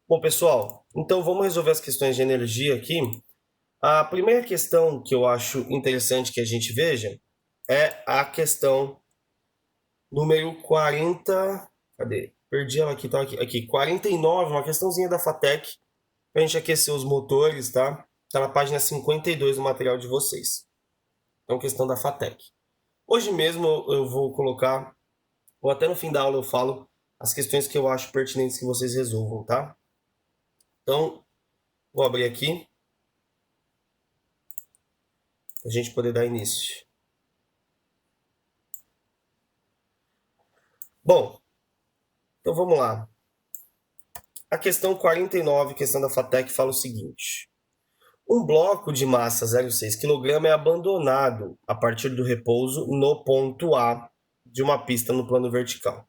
Bom, pessoal, então vamos resolver as questões de energia aqui. A primeira questão que eu acho interessante que a gente veja é a questão número 40. Cadê? Perdi ela aqui, tá aqui. 49, uma questãozinha da FATEC, para a gente aquecer os motores, tá? Tá na página 52 do material de vocês. Então, questão da FATEC. Hoje mesmo eu vou colocar, ou até no fim da aula eu falo, as questões que eu acho pertinentes que vocês resolvam, tá? Então, vou abrir aqui para a gente poder dar início. Bom, então vamos lá. A questão 49, questão da FATEC, fala o seguinte. Um bloco de massa 0,6 kg é abandonado a partir do repouso no ponto A de uma pista no plano vertical.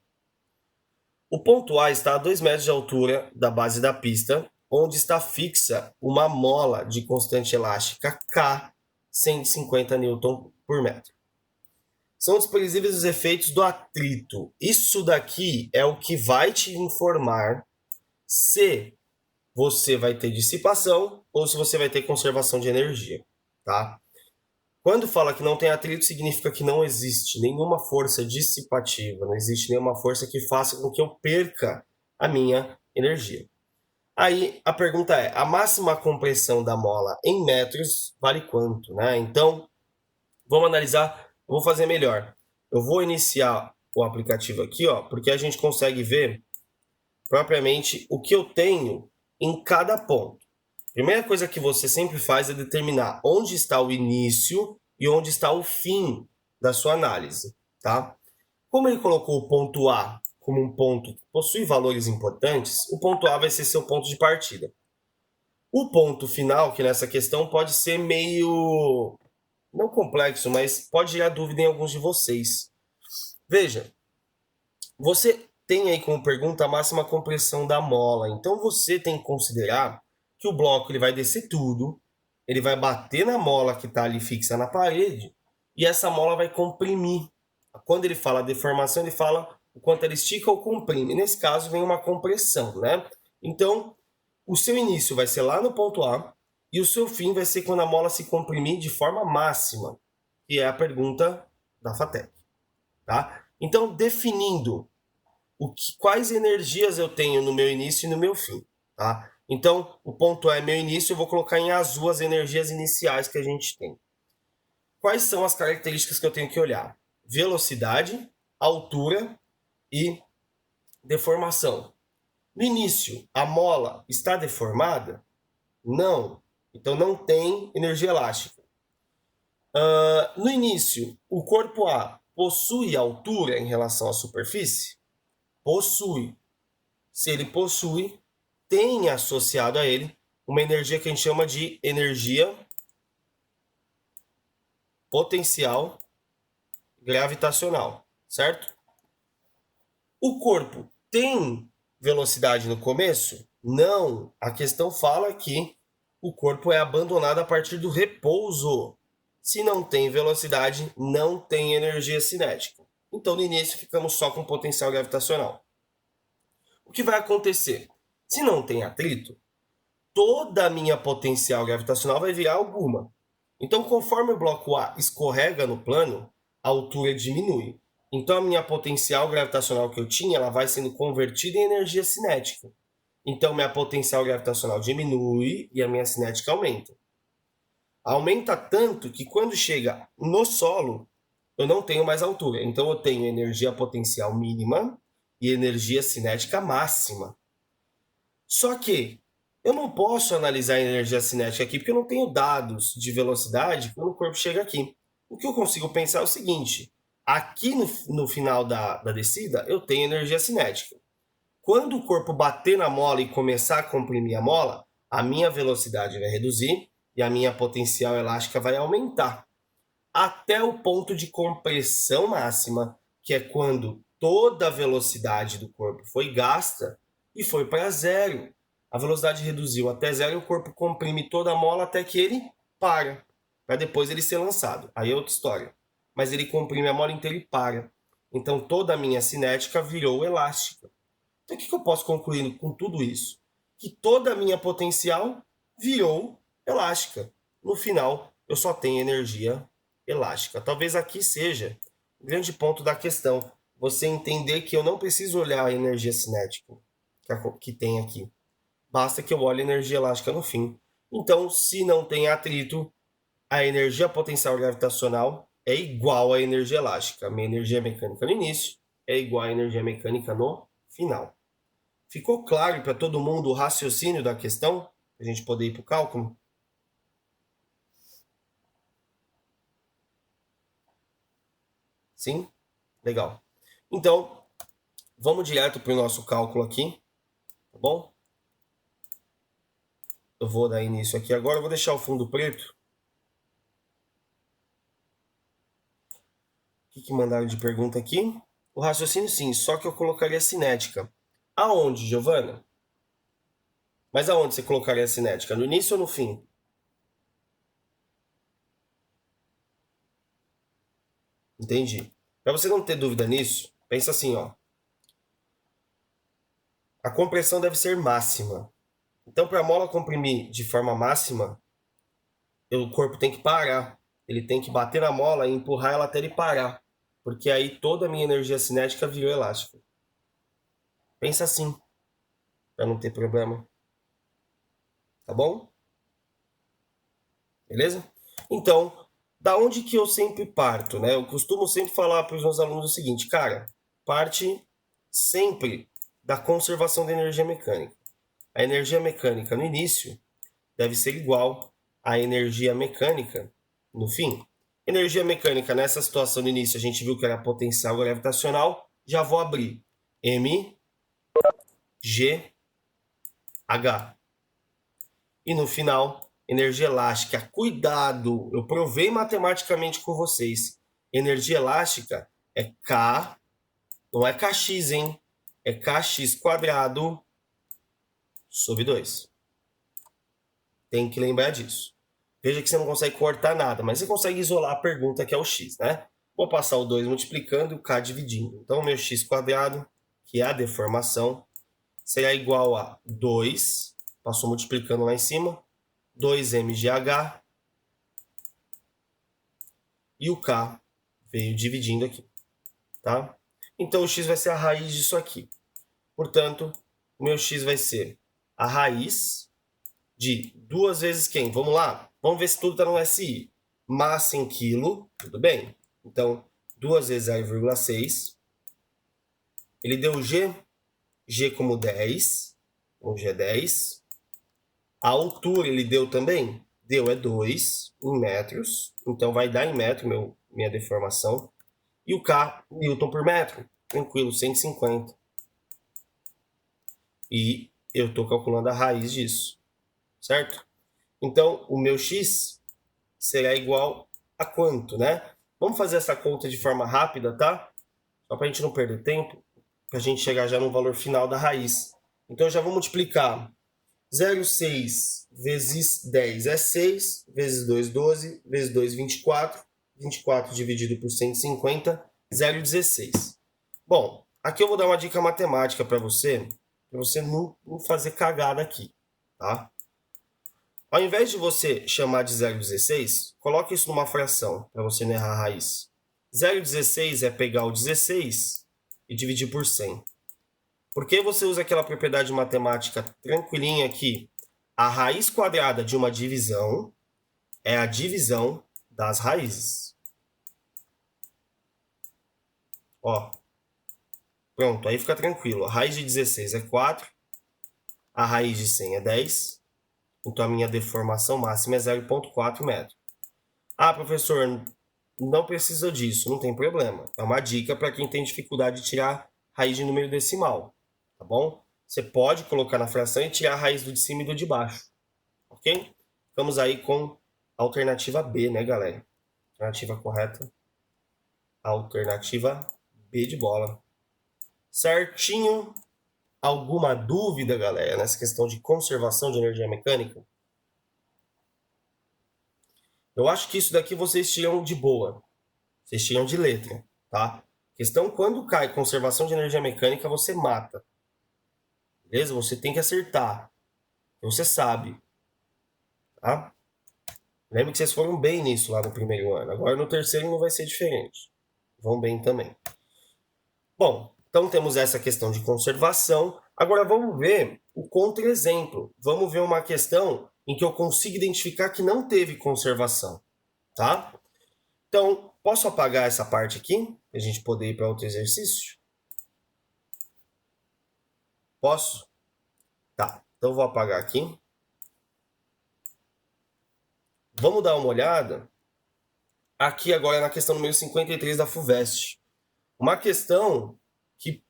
O ponto A está a 2 metros de altura da base da pista, onde está fixa uma mola de constante elástica K, 150 Nm por metro. São desprezíveis os efeitos do atrito. Isso daqui é o que vai te informar se você vai ter dissipação ou se você vai ter conservação de energia, tá? Quando fala que não tem atrito, significa que não existe nenhuma força dissipativa, não existe nenhuma força que faça com que eu perca a minha energia. Aí a pergunta é: a máxima compressão da mola em metros vale quanto, né? Então, vamos analisar, eu vou fazer melhor. Eu vou iniciar o aplicativo aqui, ó, porque a gente consegue ver propriamente o que eu tenho em cada ponto. Primeira coisa que você sempre faz é determinar onde está o início e onde está o fim da sua análise, tá? Como ele colocou o ponto A como um ponto que possui valores importantes, o ponto A vai ser seu ponto de partida. O ponto final, que nessa questão pode ser meio, não complexo, mas pode gerar dúvida em alguns de vocês. Veja, você tem aí como pergunta a máxima compressão da mola. Então você tem que considerar que o bloco ele vai descer tudo, ele vai bater na mola que está ali fixa na parede e essa mola vai comprimir. Quando ele fala deformação, ele fala o quanto ela estica ou comprime. Nesse caso vem uma compressão, né? Então o seu início vai ser lá no ponto A e o seu fim vai ser quando a mola se comprimir de forma máxima, que é a pergunta da FATEC, tá? Então, definindo quais energias eu tenho no meu início e no meu fim, tá? Então, o ponto é meu início, eu vou colocar em azul as energias iniciais que a gente tem. Quais são as características que eu tenho que olhar? Velocidade, altura e deformação. No início, a mola está deformada? Não. Então não tem energia elástica. No início, o corpo A possui altura em relação à superfície? Possui. Se ele possui, tem associado a ele uma energia que a gente chama de energia potencial gravitacional, certo? O corpo tem velocidade no começo? Não. A questão fala que o corpo é abandonado a partir do repouso. Se não tem velocidade, não tem energia cinética. Então, no início, ficamos só com potencial gravitacional. O que vai acontecer? Se não tem atrito, toda a minha potencial gravitacional vai virar alguma. Então, conforme o bloco A escorrega no plano, a altura diminui. Então, a minha potencial gravitacional que eu tinha, ela vai sendo convertida em energia cinética. Então, minha potencial gravitacional diminui e a minha cinética aumenta. Aumenta tanto que quando chega no solo, eu não tenho mais altura. Então, eu tenho energia potencial mínima e energia cinética máxima. Só que eu não posso analisar a energia cinética aqui porque eu não tenho dados de velocidade quando o corpo chega aqui. O que eu consigo pensar é o seguinte: aqui no final da descida eu tenho energia cinética. Quando o corpo bater na mola e começar a comprimir a mola, a minha velocidade vai reduzir e a minha potencial elástica vai aumentar até o ponto de compressão máxima, que é quando toda a velocidade do corpo foi gasta e foi para zero. A velocidade reduziu até zero e o corpo comprime toda a mola até que ele para depois ele ser lançado. Aí é outra história. Mas ele comprime a mola inteira e para. Então toda a minha cinética virou elástica. Então o que eu posso concluir com tudo isso? que toda a minha potencial virou elástica. No final, eu só tenho energia elástica. Talvez aqui seja o grande ponto da questão. Você entender que eu não preciso olhar a energia cinética que tem aqui. Basta que eu olhe a energia elástica no fim. Então, se não tem atrito, a energia potencial gravitacional é igual à energia elástica. A minha energia mecânica no início é igual à energia mecânica no final. Ficou claro para todo mundo o raciocínio da questão? Para a gente poder ir para o cálculo? Sim? Legal. Então, vamos direto para o nosso cálculo aqui, tá bom? Eu vou dar início aqui agora, eu vou deixar o fundo preto. O que mandaram de pergunta aqui? O raciocínio sim, só que eu colocaria cinética. Aonde, Giovana? Mas aonde você colocaria a cinética? No início ou no fim? Entendi. Para você não ter dúvida nisso, pensa assim, ó. A compressão deve ser máxima. Então, para a mola comprimir de forma máxima, o corpo tem que parar. Ele tem que bater na mola e empurrar ela até ele parar. Porque aí toda a minha energia cinética virou elástica. Pensa assim, para não ter problema. Tá bom? Beleza? Então, da onde que eu sempre parto, né? Eu costumo sempre falar para os meus alunos o seguinte, cara, parte sempre da conservação da energia mecânica. A energia mecânica no início deve ser igual à energia mecânica no fim. Energia mecânica nessa situação no início a gente viu que era potencial gravitacional. Já vou abrir m, g, h. E no final, energia elástica. Cuidado, eu provei matematicamente com vocês. Energia elástica é K, não é Kx, hein? É Kx quadrado sobre 2. Tem que lembrar disso. Veja que você não consegue cortar nada, mas você consegue isolar a pergunta que é o x, né? Vou passar o 2 multiplicando e o k dividindo. Então, o meu x quadrado, que é a deformação, será igual a 2, passou multiplicando lá em cima, 2mgh, e o k veio dividindo aqui, tá? Então, o x vai ser a raiz disso aqui. Portanto, o meu x vai ser a raiz de 2 vezes quem? Vamos lá? Vamos ver se tudo está no SI. Massa em quilo, tudo bem? Então, 2 vezes 0,6. Ele deu G, G como 10. Então, G é 10. A altura ele deu também? Deu é 2 em metros. Então, vai dar em metro minha deformação. E o K, Newton por metro. Tranquilo, 150. E eu estou calculando a raiz disso, certo? Então, o meu x será igual a quanto, né? Vamos fazer essa conta de forma rápida, tá? Só para a gente não perder tempo, para a gente chegar já no valor final da raiz. Então, eu já vou multiplicar 0,6 vezes 10 é 6, vezes 2, 12, vezes 2, 24. 24 dividido por 150, 0,16. Bom, aqui eu vou dar uma dica matemática para você não fazer cagada aqui, tá? Ao invés de você chamar de 0,16, coloque isso numa fração, para você não errar a raiz. 0,16 é pegar o 16 e dividir por 100. Por que você usa aquela propriedade matemática tranquilinha aqui? A raiz quadrada de uma divisão é a divisão das raízes. Ó, pronto, aí fica tranquilo. A raiz de 16 é 4, a raiz de 100 é 10, então a minha deformação máxima é 0,4 metro. Ah, professor, não precisa disso, não tem problema. É uma dica para quem tem dificuldade de tirar raiz de número decimal, tá bom? Você pode colocar na fração e tirar a raiz do de cima e do de baixo, ok? Vamos aí com a alternativa B, né, galera? Alternativa correta. Alternativa B de bola. Certinho? Alguma dúvida, galera, nessa questão de conservação de energia mecânica? Eu acho que isso daqui vocês tiram de boa. Vocês tiram de letra, tá? Questão, quando cai conservação de energia mecânica, você mata. Beleza? Você tem que acertar. Você sabe, tá? Lembra que vocês foram bem nisso lá no primeiro ano. Agora no terceiro não vai ser diferente. Vão bem também. Bom, então temos essa questão de conservação. Agora vamos ver o contra-exemplo. Vamos ver uma questão em que eu consigo identificar que não teve conservação, tá? Então, posso apagar essa parte aqui, para a gente poder ir para outro exercício? Posso? Tá, então vou apagar aqui. Vamos dar uma olhada aqui agora na questão número 53 da FUVEST. Uma questão que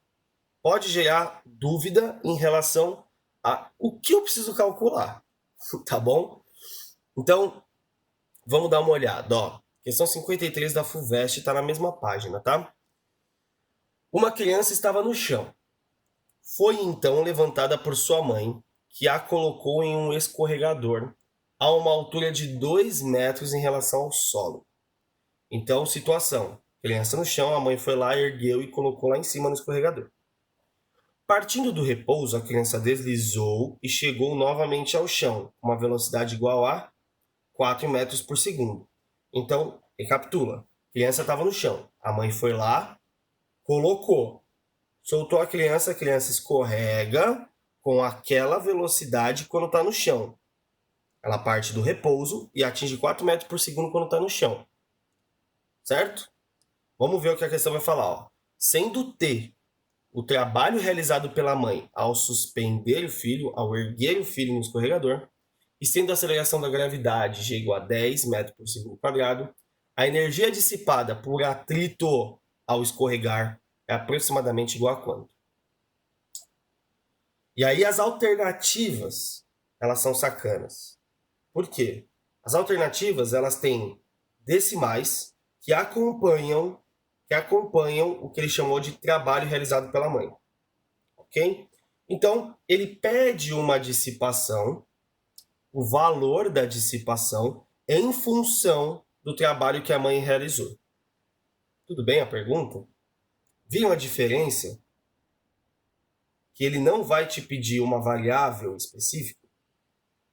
pode gerar dúvida em relação a o que eu preciso calcular, tá bom? Então, vamos dar uma olhada, ó. Questão 53 da FUVEST está na mesma página, tá? Uma criança estava no chão. Foi então levantada por sua mãe, que a colocou em um escorregador a uma altura de 2 metros em relação ao solo. Então, situação: criança no chão, a mãe foi lá, ergueu e colocou lá em cima no escorregador. Partindo do repouso, a criança deslizou e chegou novamente ao chão, com uma velocidade igual a 4 metros por segundo. Então, recapitula. A criança estava no chão. A mãe foi lá, colocou, soltou a criança escorrega com aquela velocidade quando está no chão. Ela parte do repouso e atinge 4 metros por segundo quando está no chão. Certo? Vamos ver o que a questão vai falar. Ó. Sendo T o trabalho realizado pela mãe ao suspender o filho, ao erguer o filho no escorregador, e sendo a aceleração da gravidade G igual a 10 metros por segundo quadrado, a energia dissipada por atrito ao escorregar é aproximadamente igual a quanto? E aí as alternativas, elas são sacanas. Por quê? As alternativas, elas têm decimais que acompanham o que ele chamou de trabalho realizado pela mãe. Ok? Então, ele pede uma dissipação, o valor da dissipação, em função do trabalho que a mãe realizou. Tudo bem a pergunta? Viram a diferença? Que ele não vai te pedir uma variável específica?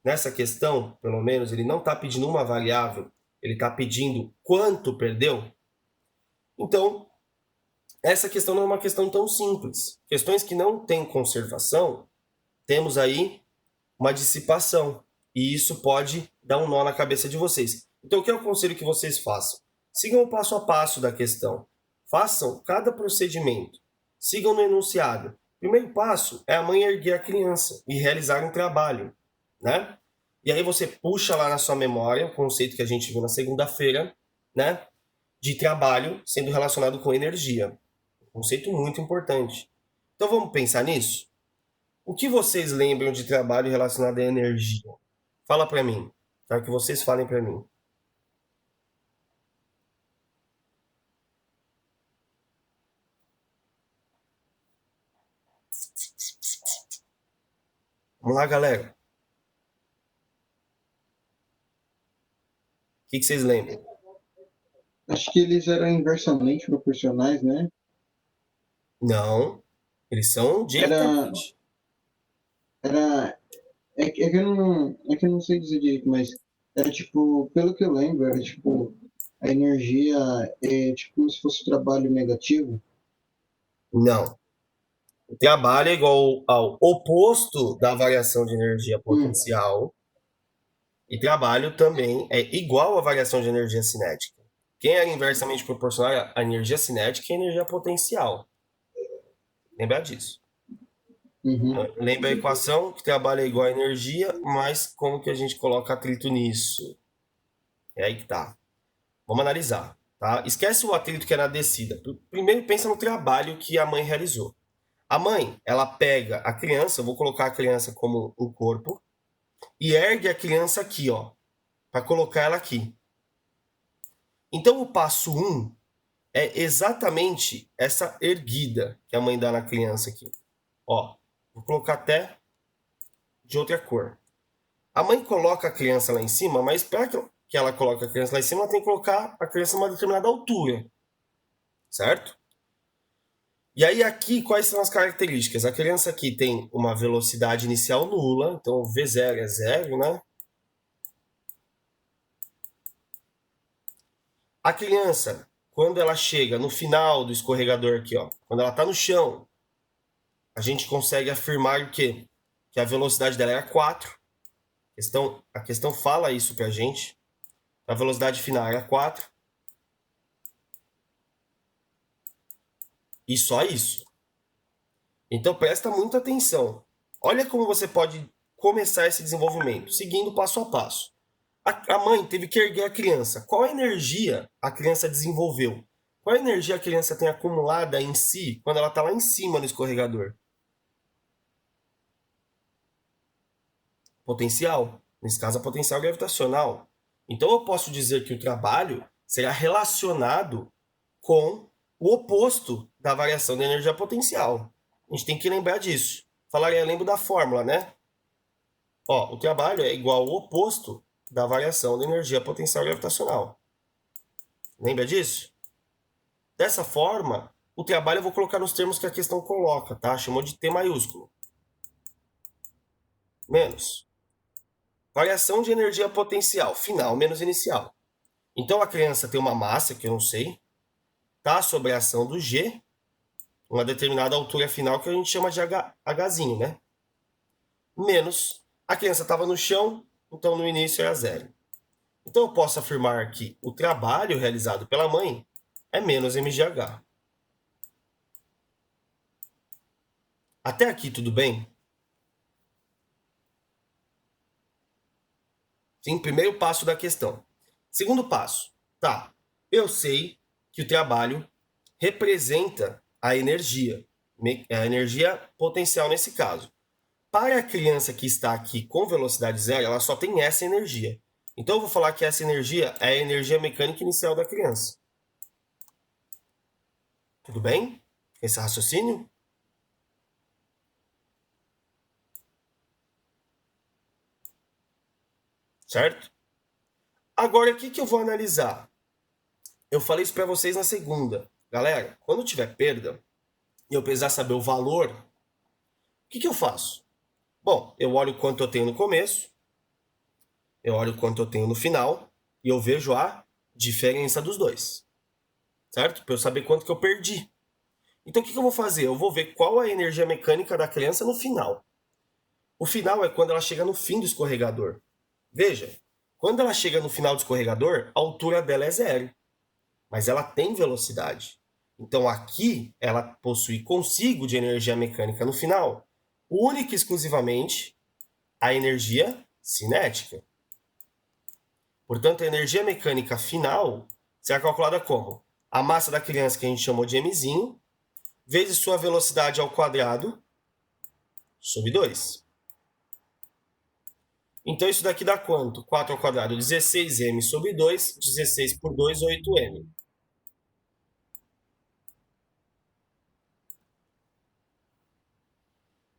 Nessa questão, pelo menos, ele não está pedindo uma variável, ele está pedindo quanto perdeu. Então, essa questão não é uma questão tão simples. Questões que não têm conservação, temos aí uma dissipação. E isso pode dar um nó na cabeça de vocês. Então, o que eu aconselho que vocês façam? Sigam o passo a passo da questão. Façam cada procedimento. Sigam no enunciado. Primeiro passo é a mãe erguer a criança e realizar um trabalho, né? E aí você puxa lá na sua memória o conceito que a gente viu na segunda-feira, né? De trabalho sendo relacionado com energia. Um conceito muito importante. Então vamos pensar nisso? O que vocês lembram de trabalho relacionado à energia? Fala para mim. Quero que vocês falem para mim. Vamos lá, galera. O que vocês lembram? Acho que eles eram inversamente proporcionais, né? Não. Eles são Era, diretamente. era, é que eu não sei dizer direito, mas era tipo, pelo que eu lembro, era tipo, a energia é tipo como se fosse trabalho negativo. Não. O trabalho é igual ao oposto da variação de energia Hum, potencial. E trabalho também é igual à variação de energia cinética. Quem é inversamente proporcional à energia cinética é a energia potencial. Lembra disso. uhum. Lembra a equação que trabalho é igual a energia, mas como que a gente coloca atrito nisso? É aí que tá. Vamos analisar, tá? Esquece o atrito que é na descida. Primeiro pensa no trabalho que a mãe realizou. A mãe, ela pega a criança, eu vou colocar a criança como um corpo, e ergue a criança aqui, ó, para colocar ela aqui. Então o passo um é exatamente essa erguida que a mãe dá na criança aqui. Ó, vou colocar até de outra cor. A mãe coloca a criança lá em cima, mas para que ela coloque a criança lá em cima, ela tem que colocar a criança a uma determinada altura, certo? E aí aqui, quais são as características? A criança aqui tem uma velocidade inicial nula, então V0 é zero, né? A criança, quando ela chega no final do escorregador aqui, ó, quando ela está no chão, a gente consegue afirmar o quê? Que a velocidade dela era 4. A questão fala isso pra gente. A velocidade final era 4. E só isso. Então presta muita atenção. Olha como você pode começar esse desenvolvimento, seguindo passo a passo. A mãe teve que erguer a criança. Qual energia a criança desenvolveu? Qual energia a criança tem acumulada em si quando ela está lá em cima no escorregador? Potencial. Nesse caso, a potencial gravitacional. Então eu posso dizer que o trabalho será relacionado com o oposto da variação da energia potencial. A gente tem que lembrar disso. Falaria, lembro da fórmula, né? Ó, o trabalho é igual ao oposto da variação da energia potencial gravitacional. Lembra disso? Dessa forma, o trabalho eu vou colocar nos termos que a questão coloca, tá? Chamou de T maiúsculo. Menos. Variação de energia potencial, final menos inicial. Então a criança tem uma massa, que eu não sei, tá? Sobre a ação do G, uma determinada altura final que a gente chama de Hzinho, né? Menos. A criança estava no chão, então no início era zero. Então eu posso afirmar que o trabalho realizado pela mãe é menos mgh. Até aqui tudo bem? Sim, primeiro passo da questão. Segundo passo, tá? Eu sei que o trabalho representa a energia potencial nesse caso. Para a criança que está aqui com velocidade zero, ela só tem essa energia. Então eu vou falar que essa energia é a energia mecânica inicial da criança. Tudo bem? Esse raciocínio? Certo? Agora, o que eu vou analisar? Eu falei isso para vocês na segunda. Galera, quando tiver perda e eu precisar saber o valor, o que eu faço? Bom, eu olho quanto eu tenho no começo, eu olho quanto eu tenho no final e eu vejo a diferença dos dois. Certo? Para eu saber quanto que eu perdi. Então o que eu vou fazer? Eu vou ver qual é a energia mecânica da criança no final. O final é quando ela chega no fim do escorregador. Veja, quando ela chega no final do escorregador, a altura dela é zero. Mas ela tem velocidade. Então aqui ela possui consigo de energia mecânica no final, única e exclusivamente a energia cinética. Portanto, a energia mecânica final será calculada como? A massa da criança, que a gente chamou de mzinho, vezes sua velocidade ao quadrado, sobre 2. Então isso daqui dá quanto? 4 ao quadrado, 16m sobre 2, 16 por 2, 8m.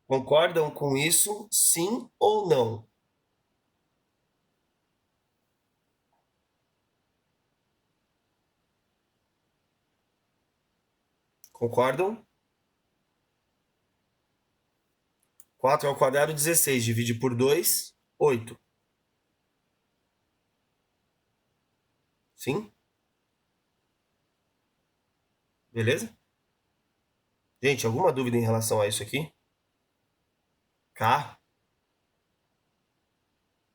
Concordam com isso, sim ou não? Concordam? 4 ao quadrado, 16. Divide por 2, 8. Sim? Beleza? Gente, alguma dúvida em relação a isso aqui? K?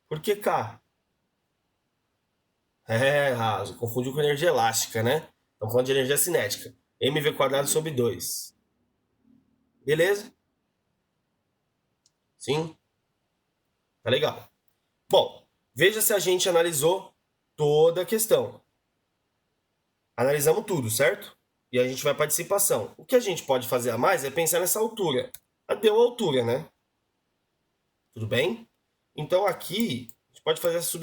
Por que K? Raso, confundiu com energia elástica, né? Estamos falando de energia cinética. mv quadrado sobre 2. Beleza? Sim? Tá legal. Bom, veja se a gente analisou toda a questão. Analisamos tudo, certo? E a gente vai para a dissipação. O que a gente pode fazer a mais é pensar nessa altura. Deu a altura, né? Tudo bem? Então aqui, a gente pode fazer essa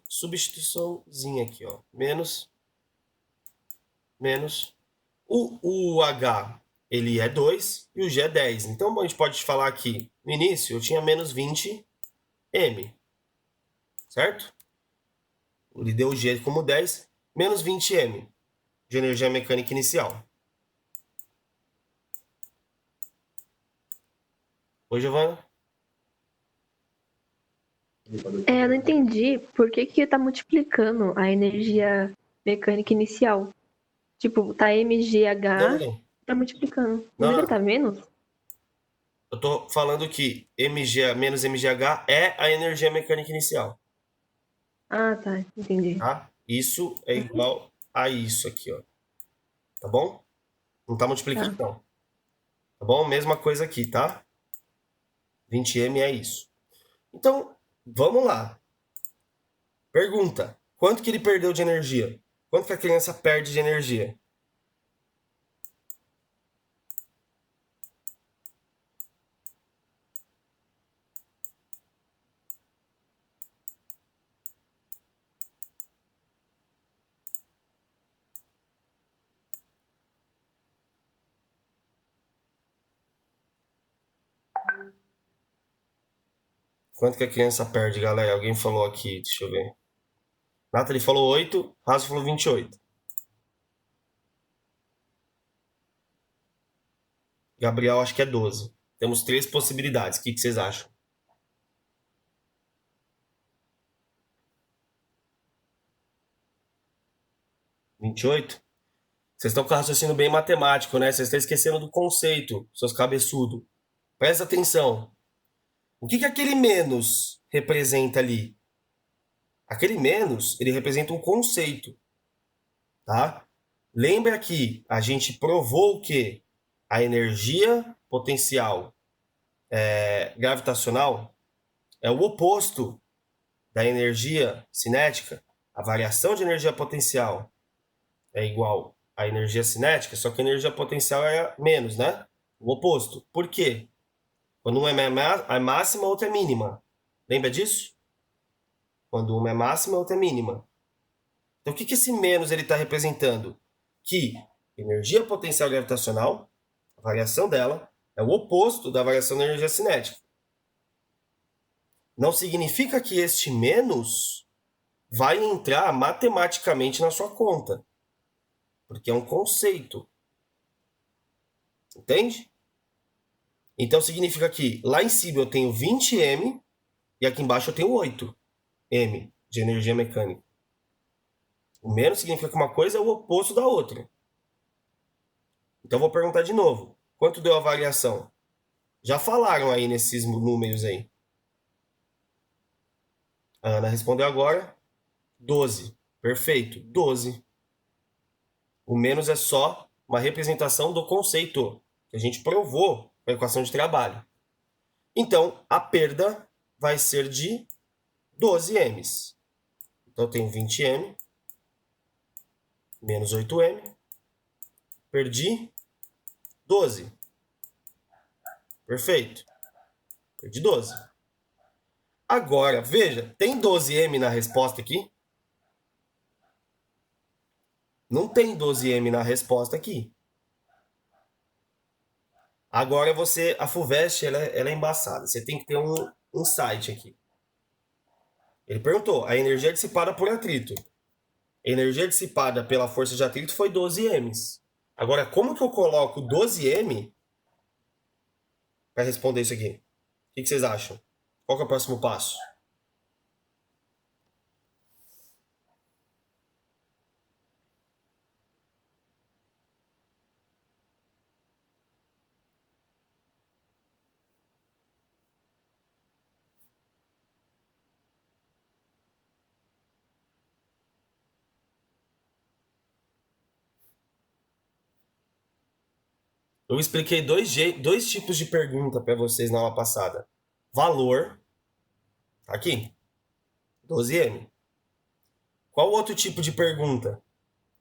substituiçãozinha aqui, ó. Menos. O H, ele é 2 e o G é 10. Então a gente pode falar aqui, no início eu tinha menos 20M, certo? Ele deu o G como 10, menos 20M de energia mecânica inicial. Oi, Giovana? Eu não entendi por que que tá multiplicando a energia mecânica inicial. Tipo, tá Não, não, mgh, não. tá multiplicando. Não Não, deveria não. estar menos? Eu tô falando que mg menos mgh é a energia mecânica inicial, Ah, tá, entendi. tá? Isso é igual a isso aqui, ó. Tá bom? Não tá multiplicando, Tá. não. Tá bom? Mesma coisa aqui, tá? 20m é isso. Então, vamos lá. Pergunta: quanto que ele perdeu de energia? Quanto que a criança perde de energia? Quanto que a criança perde, galera? Alguém falou aqui, deixa eu ver. Nathalie falou 8, Raso falou 28. Gabriel acho que é 12. Temos três possibilidades. O que vocês acham? 28? Vocês estão com o raciocínio bem matemático, né? Vocês estão esquecendo do conceito, seus cabeçudos. Presta atenção. O que aquele menos representa ali? Aquele menos, ele representa um conceito, tá? Lembra que a gente provou que a energia potencial gravitacional é o oposto da energia cinética. A variação de energia potencial é igual à energia cinética, só que a energia potencial é menos, né? O oposto. Por quê? Quando uma é máxima, a outra é mínima. Lembra disso? Quando uma é máxima, a outra é mínima. Então, o que esse menos ele está representando? Que energia potencial gravitacional, a variação dela, é o oposto da variação da energia cinética. Não significa que este menos vai entrar matematicamente na sua conta, porque é um conceito. Entende? Então significa que lá em cima eu tenho 20m e aqui embaixo eu tenho 8m de energia mecânica. O menos significa que uma coisa é o oposto da outra. Então eu vou perguntar de novo. Quanto deu a variação? Já falaram aí nesses números aí. A Ana respondeu agora 12. Perfeito, 12. O menos é só uma representação do conceito que a gente provou com a equação de trabalho. Então, a perda vai ser de 12m. Então, eu tenho 20m menos 8m. Perdi 12. Perfeito. Perdi 12. Agora, veja, tem 12m na resposta aqui? Não tem 12m na resposta aqui. Agora você, a FUVEST, ela é embaçada. Você tem que ter um site aqui. Ele perguntou, a energia dissipada por atrito. A energia dissipada pela força de atrito foi 12m. Agora, como que eu coloco 12m para responder isso aqui? O que vocês acham? Qual que é o próximo passo? Eu expliquei dois tipos de pergunta para vocês na aula passada. Valor, tá aqui, 12m. Qual outro tipo de pergunta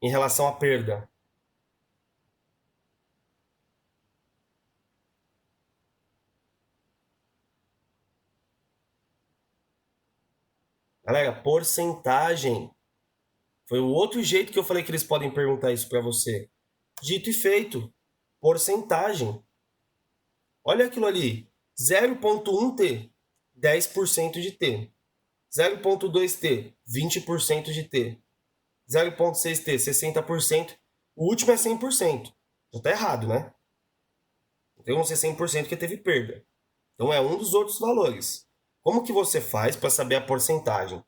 em relação à perda? Galera, porcentagem. Foi o outro jeito que eu falei que eles podem perguntar isso para você. Dito e feito. Porcentagem. Olha aquilo ali. 0,1T, 10% de T. 0,2T, 20% de T. 0,6T, 60%. O último é 100%. Já está errado, né? Então, vamos ser 100% que teve perda. Então é um dos outros valores. Como que você faz para saber a porcentagem?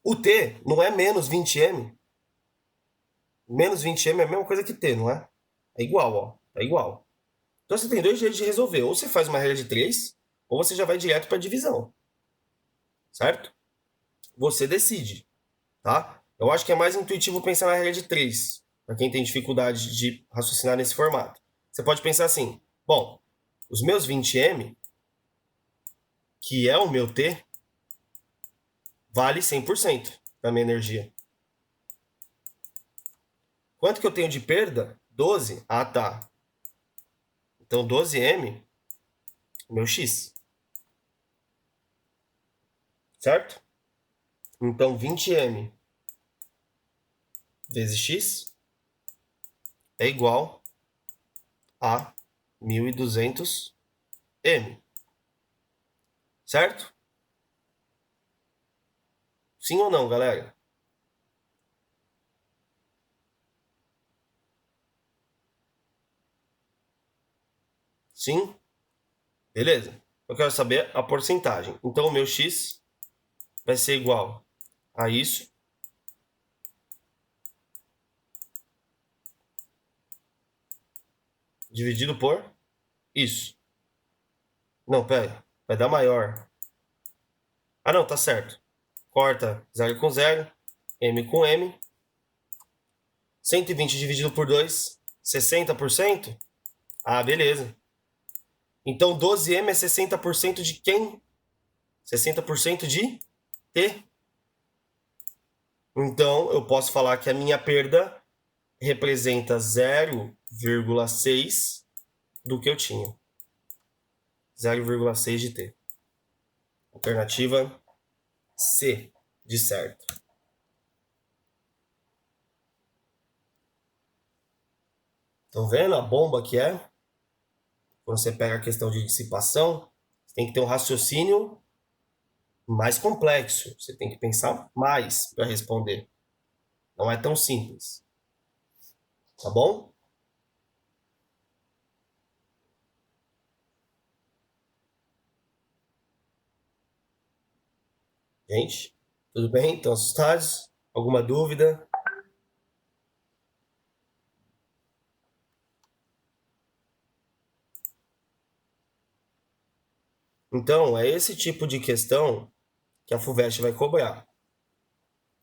O T não é menos 20M? Menos 20M é a mesma coisa que T, não é? É igual, ó. É igual. Então você tem dois jeitos de resolver. Ou você faz uma regra de 3, ou você já vai direto para a divisão. Certo? Você decide, tá? Eu acho que é mais intuitivo pensar na regra de 3, para quem tem dificuldade de raciocinar nesse formato. Você pode pensar assim: bom, os meus 20M, que é o meu T, vale 100% da minha energia. Quanto que eu tenho de perda? 12. Ah, tá. Então 12M, meu X. Certo? Então 20M vezes X é igual a 1.200M. Certo? Sim ou não, galera? Sim? Beleza. Eu quero saber a porcentagem. Então o meu X vai ser igual a isso dividido por isso. Não, pera. Vai dar maior. Ah, não, tá certo. Corta 0 com 0. M com M. 120 dividido por 2. 60%? Ah, beleza. Então 12M é 60% de quem? 60% de T. Então eu posso falar que a minha perda representa 0,6 do que eu tinha. 0,6 de T. Alternativa C, de certo. Estão vendo a bomba que é? Quando você pega a questão de dissipação, você tem que ter um raciocínio mais complexo. Você tem que pensar mais para responder. Não é tão simples. Tá bom? Gente, tudo bem? Estão assustados? Alguma dúvida? Então, é esse tipo de questão que a FUVEST vai cobrar.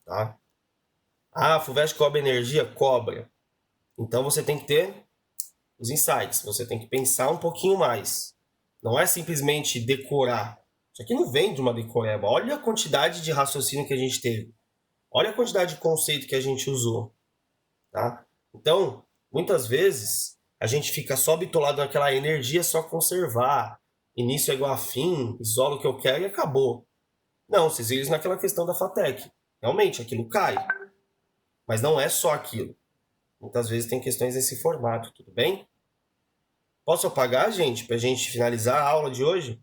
Tá? Ah, a FUVEST cobra energia? Cobra. Então você tem que ter os insights, você tem que pensar um pouquinho mais. Não é simplesmente decorar. Isso aqui não vem de uma decoreba. Olha a quantidade de raciocínio que a gente teve. Olha a quantidade de conceito que a gente usou. Tá? Então, muitas vezes, a gente fica só bitolado naquela energia só conservar. Início é igual a fim, isolo o que eu quero e acabou. Não, vocês viram isso naquela questão da FATEC. Realmente, aquilo cai. Mas não é só aquilo. Muitas vezes tem questões nesse formato, tudo bem? Posso apagar, gente, para a gente finalizar a aula de hoje?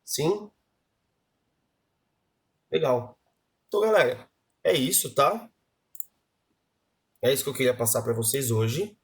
Sim? Legal. Então, galera, é isso, tá? É isso que eu queria passar para vocês hoje.